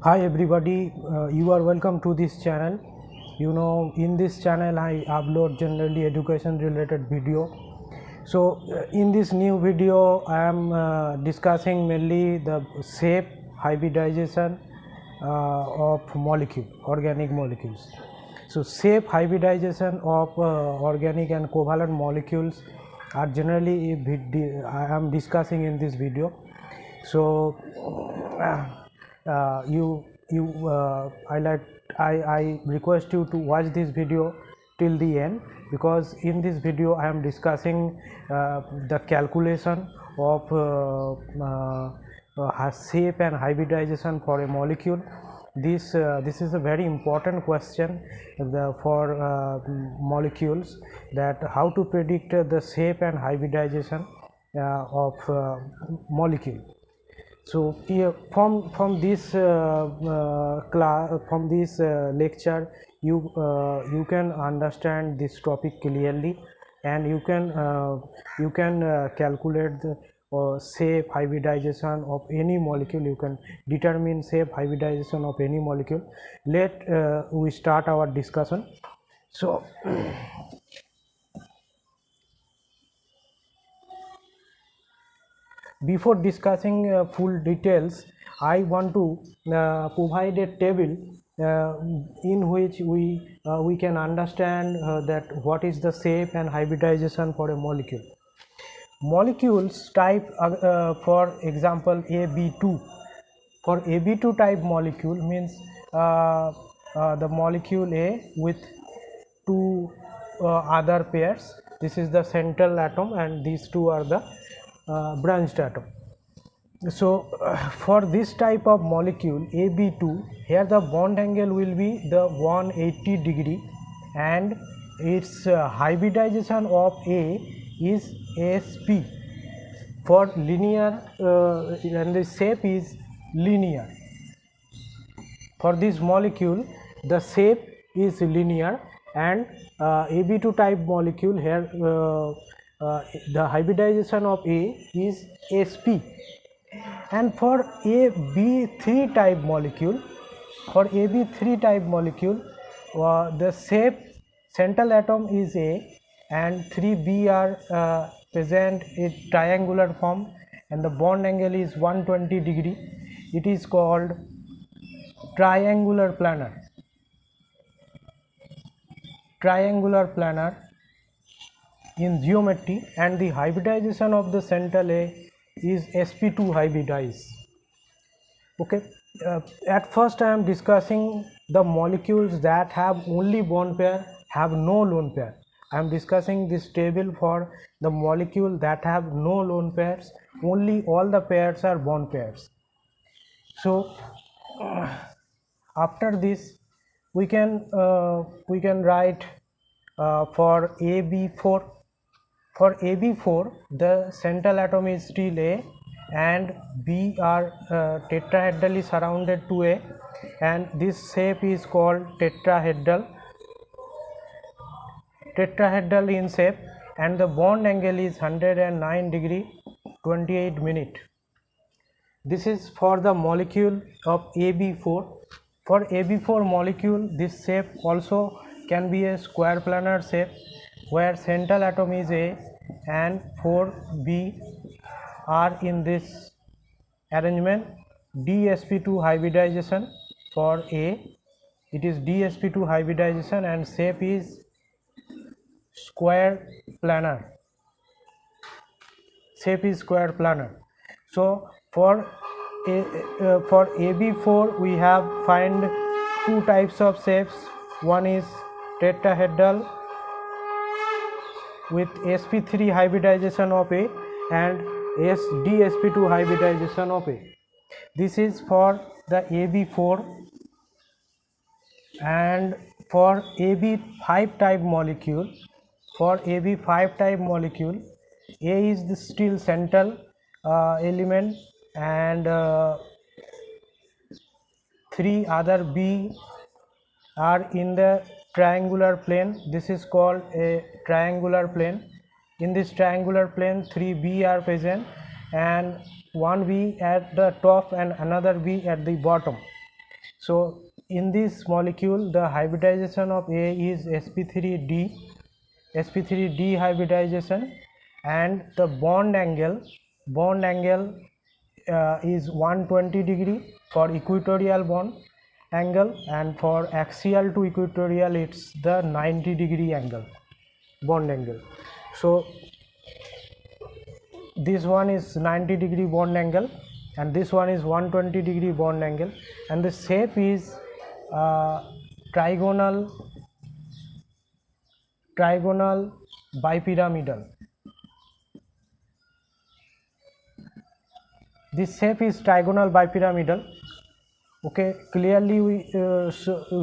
Hi everybody, you are welcome to this channel. In this channel I upload generally education related video. So in this new video I am discussing mainly the safe hybridization of organic molecules. So safe hybridization of organic and covalent molecules are generally I am discussing in this video. So I request you to watch this video till the end, because in this video I am discussing the calculation of shape and hybridization for a molecule. This is a very important question for molecules, that how to predict the shape and hybridization of molecule. So here from this lecture you can understand this topic clearly, and you can calculate the shape hybridization of any molecule. You can determine shape hybridization of any molecule. Let we start our discussion. So before discussing full details, I want to provide a table in which we can understand that what is the shape and hybridization for a molecule. Molecules type, for example, AB2. For AB2 type molecule means the molecule A with two other pairs. This is the central atom and these two are the branched atom. So for this type of molecule AB2, here the bond angle will be the 180 degree, and its hybridization of A is sp for linear, and the shape is linear. For this molecule the shape is linear, and AB2 type molecule, here the hybridization of A is sp. And for AB3 type molecule, the shape, central atom is A and 3B are present in triangular form, and the bond angle is 120 degree. It is called triangular planar in geometry, and the hybridization of the central A is sp2 hybridized. Okay, at first I am discussing the molecules that have only bond pair, have no lone pair. I am discussing this table for the molecule that have no lone pairs, only all the pairs are bond pairs. So after this we can write for AB4. For AB4 the central atom is still A and B are tetrahedrally surrounded to A, and this shape is called tetrahedral in shape, and the bond angle is 109 degree 28 minute. This is for the molecule of AB4. For AB4 molecule, this shape also can be a square planar shape, where central atom is A and 4B are in this arrangement. DsP2 hybridization for A, it is DsP2 hybridization, and shape is square planar. So for AB4 we have find two types of shapes. One is tetrahedral with sp3 hybridization of A and DsP2 hybridization of A. This is for the AB4. And for AB5 type molecule, A is the still central element, and three other B are in the triangular plane. This is called a triangular plane. In this triangular plane 3B are present, and one B at the top and another B at the bottom. So in this molecule the hybridization of A is sp3d hybridization, and the bond angle is 120 degree for equatorial bond angle, and for axial to equatorial it's the 90 degree angle, bond angle. So this one is 90 degree bond angle and this one is 120 degree bond angle, and the shape is trigonal bipyramidal. This shape is trigonal bipyramidal. Okay, clearly we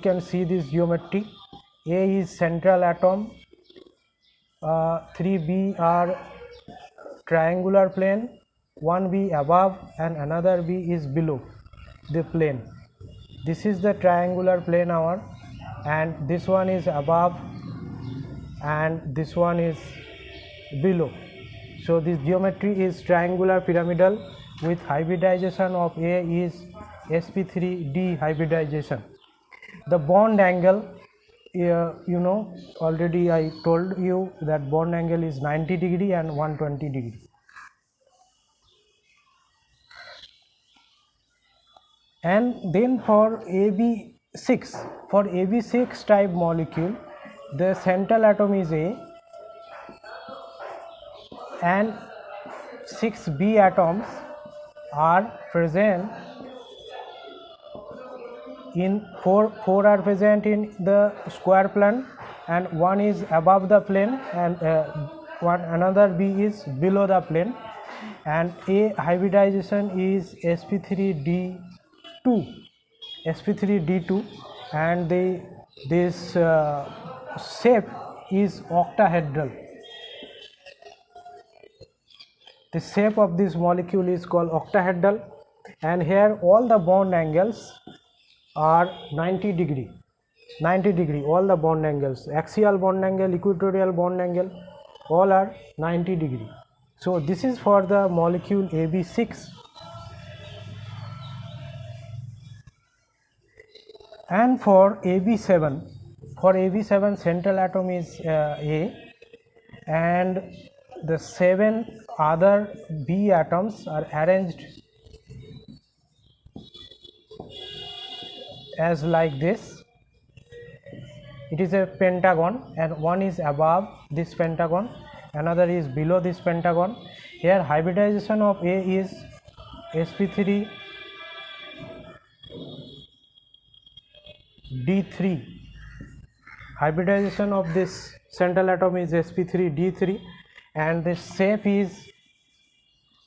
can see this geometry. A is central atom, 3B are triangular plane, one B above and another B is below the plane. This is the triangular plane our, and this one is above and this one is below. So this geometry is triangular pyramidal with hybridization of A is sp3d hybridization. The bond angle, you know, already I told you that bond angle is 90 degree and 120 degree. And then for AB6 type molecule, the central atom is A and 6B atoms are present in four are present in the square plane, and one is above the plane and another B is below the plane, and A hybridization is sp3d2 and this shape is octahedral. The shape of this molecule is called octahedral, and here all the bond angles are 90 degree, all the bond angles, axial bond angle, equatorial bond angle, all are 90 degree. So this is for the molecule AB6. And for AB7 central atom is A and the 7 other B atoms are arranged as like this. It is a pentagon and one is above this pentagon, another is below this pentagon. Here hybridization of A is sp3d3, hybridization of this central atom is sp3d3 and the shape is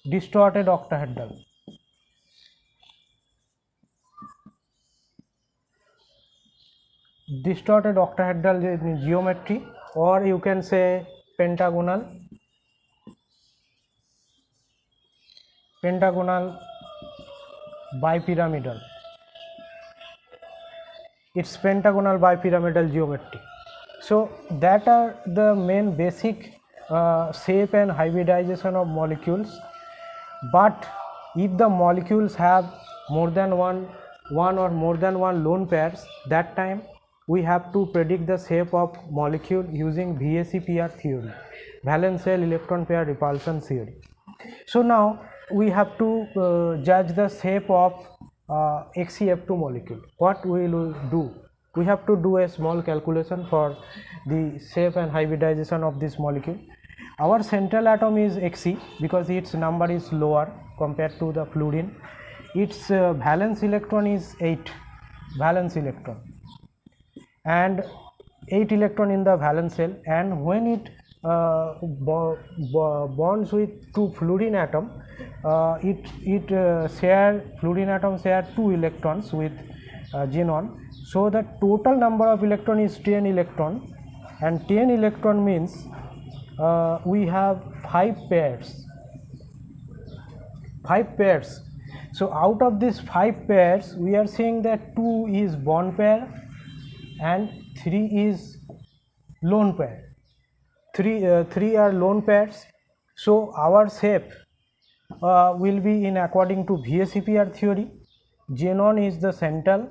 distorted octahedral. Distorted octahedral geometry, or you can say pentagonal bipyramidal. It's pentagonal bipyramidal geometry. So that are the main basic shape and hybridization of molecules. But if the molecules have more than one or more than one lone pairs, that time we have to predict the shape of molecule using VSEPR theory, valence shell electron pair repulsion theory. So now we have to judge the shape of XeF2 molecule. What we will do? We have to do a small calculation for the shape and hybridization of this molecule. Our central atom is Xe because its number is lower compared to the fluorine. Its valence electron is 8 valence electron and 8 electron in the valence shell, and when it bonds with two fluorine atom, fluorine atom share 2 electrons with xenon. So the total number of electron is 10 electron, and 10 electron means we have 5 pairs. So out of these 5 pairs we are saying that 2 is bond pair and 3 is lone pair. 3 are lone pairs. So our shape will be in according to VSEPR theory. Xenon is the central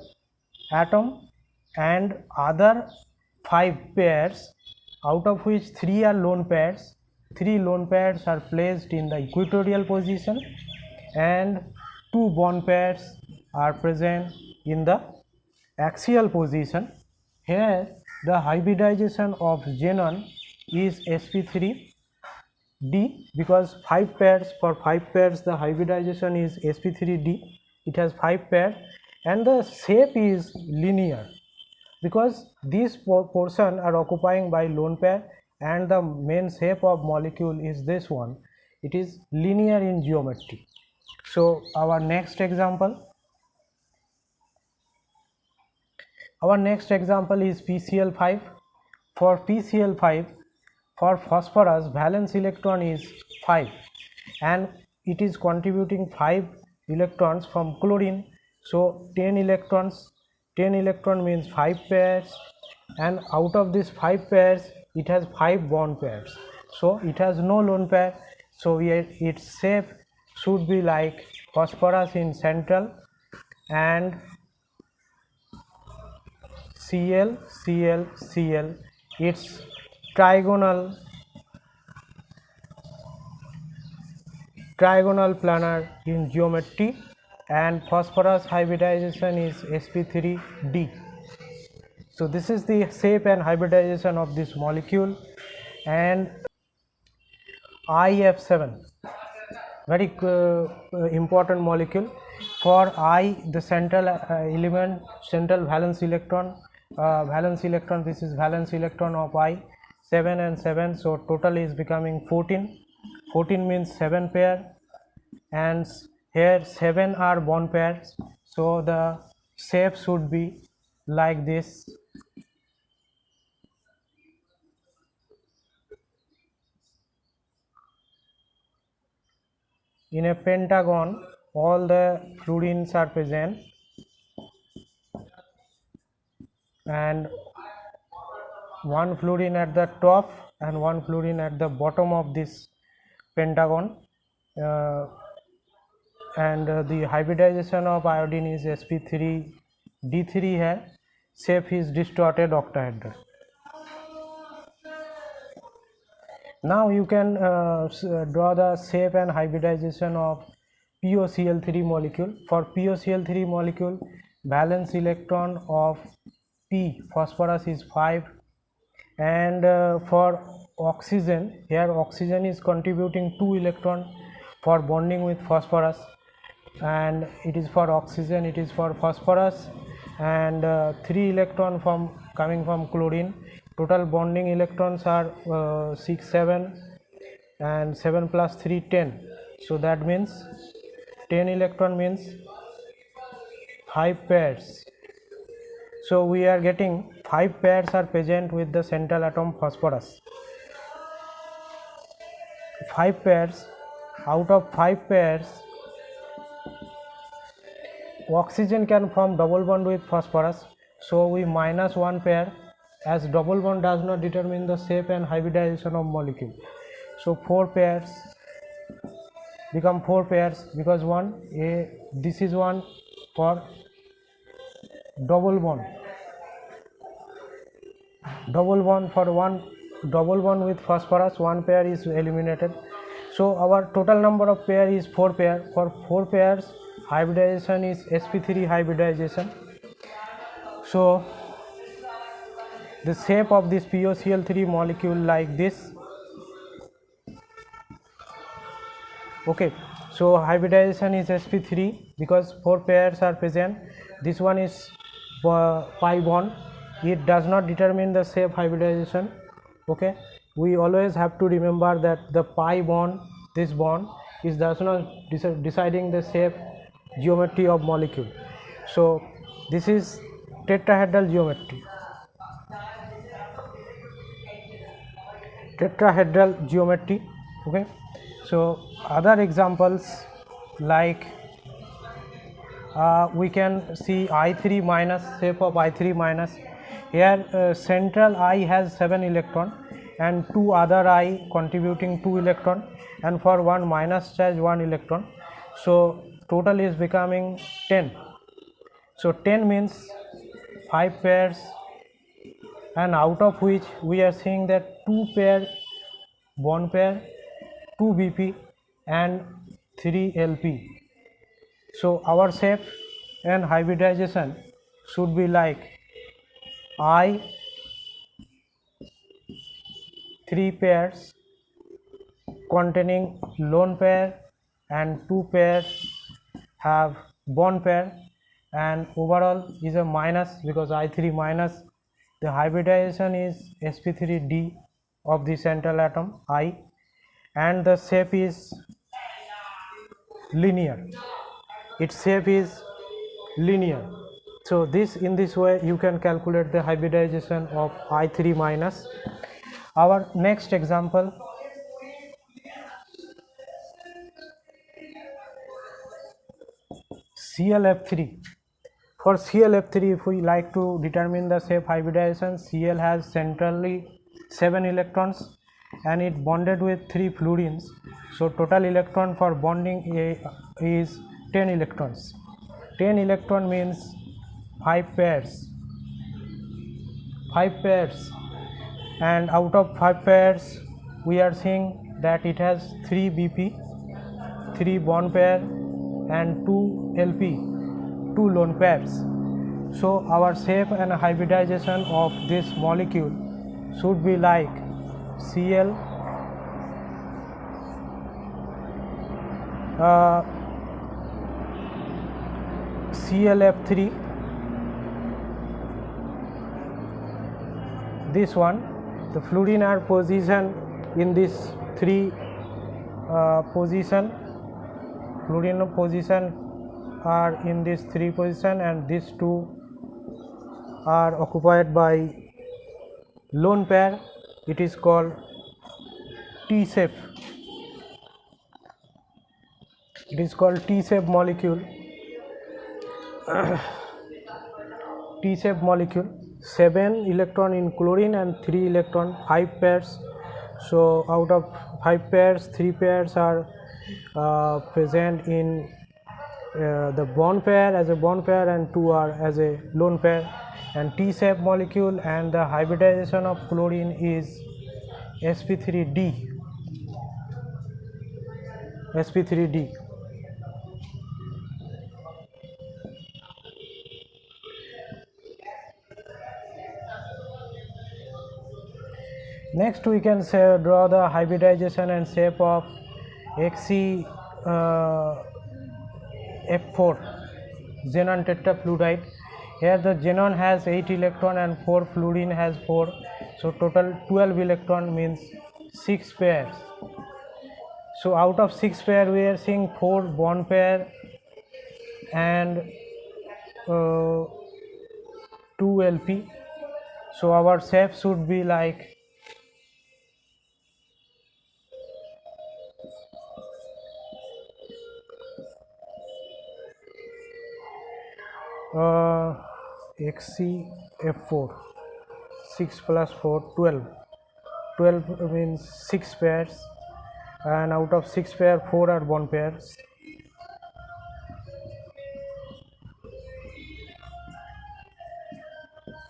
atom and other 5 pairs, out of which 3 are lone pairs. 3 lone pairs are placed in the equatorial position and 2 bond pairs are present in the axial position. Here the hybridization of xenon is sp3d, because 5 pairs, for 5 pairs the hybridization is sp3d, it has 5 pairs, and the shape is linear because these portion are occupying by lone pair and the main shape of molecule is this one. It is linear in geometry. So our next example is PCl5. For PCl5, for phosphorus valence electron is 5 and it is contributing 5 electrons from chlorine, so 10 electrons. 10 electron means 5 pairs, and out of these 5 pairs it has 5 bond pairs, so it has no lone pair. So its shape should be like phosphorus in central and Cl, Cl, Cl, its trigonal planar in geometry, and phosphorus hybridization is sp3d. So this is the shape and hybridization of this molecule. And IF7, very important molecule. For I, the central element, central valence electron, this is valence electron of I, 7 and 7, so total is becoming 14. 14 means 7 pair, and here 7 are bond pairs, so the shape should be like this. In a pentagon, all the fluorines are present and one fluorine at the top and one fluorine at the bottom of this pentagon, and the hybridization of iodine is sp3d3 here. Shape is distorted octahedral. Now you can draw the shape and hybridization of POCl3 molecule. For POCl3 molecule, valence electron of P, phosphorus, is 5, and for oxygen, here oxygen is contributing 2 electron for bonding with phosphorus, and it is for oxygen, it is for phosphorus, and 3 electron from coming from chlorine. Total bonding electrons are 6, 7, and 7 plus 3, 10. So that means 10 electron means 5 pairs. So we are getting 5 pairs are present with the central atom phosphorus. 5 pairs, out of 5 pairs, oxygen can form double bond with phosphorus, so we minus 1 pair, as double bond does not determine the shape and hybridization of molecule. So 4 pairs become 4 pairs, because this is one for double bond for one double bond with phosphorus, 1 pair is eliminated. So our total number of pair is 4 pair. For 4 pairs, hybridization is sp3 hybridization. So the shape of this POCl3 molecule like this. Okay, so hybridization is sp3 because 4 pairs are present. This one is pi bond, it does not determine the shape hybridization. Okay, we always have to remember that the pi bond, this bond, is does not deciding the shape geometry of molecule. So this is tetrahedral geometry. Okay, so other examples like we can see I3 minus, shape of I3 minus. Here central I has 7 electron and 2 other I contributing 2 electron, and for one minus charge 1 electron, so total is becoming 10. So 10 means 5 pairs, and out of which we are seeing that 2 pair bond pair, 2 BP and 3 LP. So our shape and hybridization should be like I 3 pairs containing lone pair and 2 pairs have bond pair, and overall is a minus because I3 minus. The hybridization is sp3d of the central atom I, and the shape is linear. Its shape is linear. So this, in this way you can calculate the hybridization of I3 minus. Our next example, ClF3. For ClF3, if we like to determine the shape hybridization, Cl has centrally 7 electrons and it bonded with 3 fluorines. So total electron for bonding is 10 electrons. 10 electron means 5 pairs. 5 pairs, and out of 5 pairs we are seeing that it has 3 BP, 3 bond pair and 2 LP, 2 lone pairs. So our shape and hybridization of this molecule should be like Cl ClF3, this one, the fluorine are positioned in this 3 position, fluorine position are in this 3 position, and these 2 are occupied by lone pair. It is called T shape. It is called T shape molecule. T shape molecule, 7 electron in chlorine and 3 electron, 5 pairs. So out of 5 pairs, 3 pairs are present in the bond pair as a bond pair and 2 are as a lone pair, and T shape molecule, and the hybridization of chlorine is sp3d. sp3d. Next we can say, draw the hybridization and shape of Xc F4 xenon tetrafluoride. Here the xenon has 8 electron and 4 fluorine has 4, so total 12 electron means 6 pairs. So out of 6 pair we are seeing 4 bond pair and 2 LP. So our shape should be like XCF4, 6 plus 4, 12. 12 means 6 pairs, and out of 6 pair 4 are bond pairs.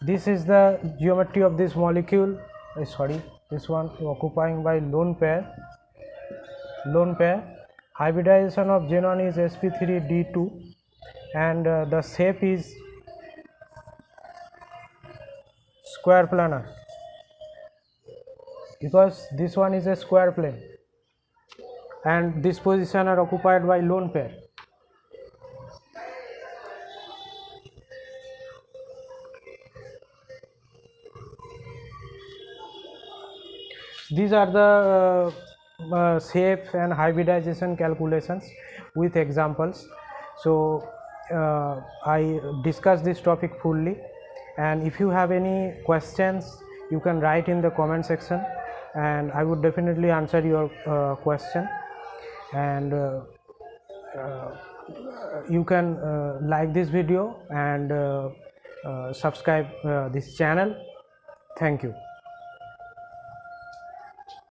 This is the geometry of this molecule. This one occupying by lone pair. Hybridization of xenon is sp3d2, and the shape is square planar because this one is a square plane and this position are occupied by lone pair. These are the shape and hybridization calculations with examples. So I discussed this topic fully, and if you have any questions you can write in the comment section and I would definitely answer your question. And you can like this video and subscribe this channel. Thank you.